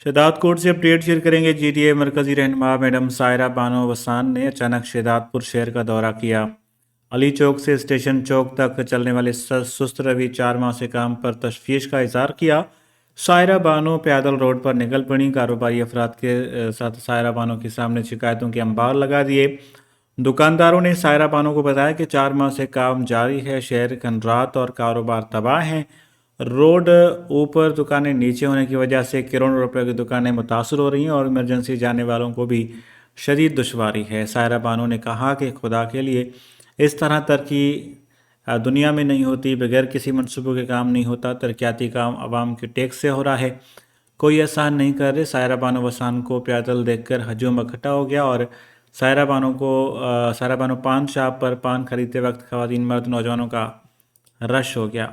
شہداد کوٹ سے update share کریں گے۔ جی ڈی اے مرکزی رہنما میڈم سائرہ بانو وسان نے اچانک شہداد پور شہر کا دورہ کیا۔ علی چوک سے اسٹیشن چوک تک چلنے والے سست روی 4 ماہ سے کام پر تشویش کا اظہار کیا۔ سائرہ بانو پیدل روڈ پر نکل پڑیں۔ کاروباری افراد کے ساتھ سائرہ بانو کے سامنے شکایتوں کے انبار لگا دیے۔ دکانداروں نے سائرہ بانو کو بتایا کہ 4 ماہ سے کام جاری ہے، شہر کھنڈرات اور کاروبار تباہ ہیں۔ روڈ اوپر دکانیں نیچے ہونے کی وجہ سے کروڑوں روپے کی دکانیں متاثر ہو رہی ہیں اور ایمرجنسی جانے والوں کو بھی شدید دشواری ہے۔ سائرہ بانو نے کہا کہ خدا کے لیے اس طرح ترقی دنیا میں نہیں ہوتی، بغیر کسی منصوبوں کے کام نہیں ہوتا، ترقیاتی کام عوام کے ٹیکس سے ہو رہا ہے، کوئی احسان نہیں کر رہے۔ سائرہ بانو وسان کو پیدل دیکھ کر ہجوم اکٹھا ہو گیا اور سائرہ بانو پان شاپ پر پان خریدتے وقت خواتین، مرد، نوجوانوں کا رش ہو گیا۔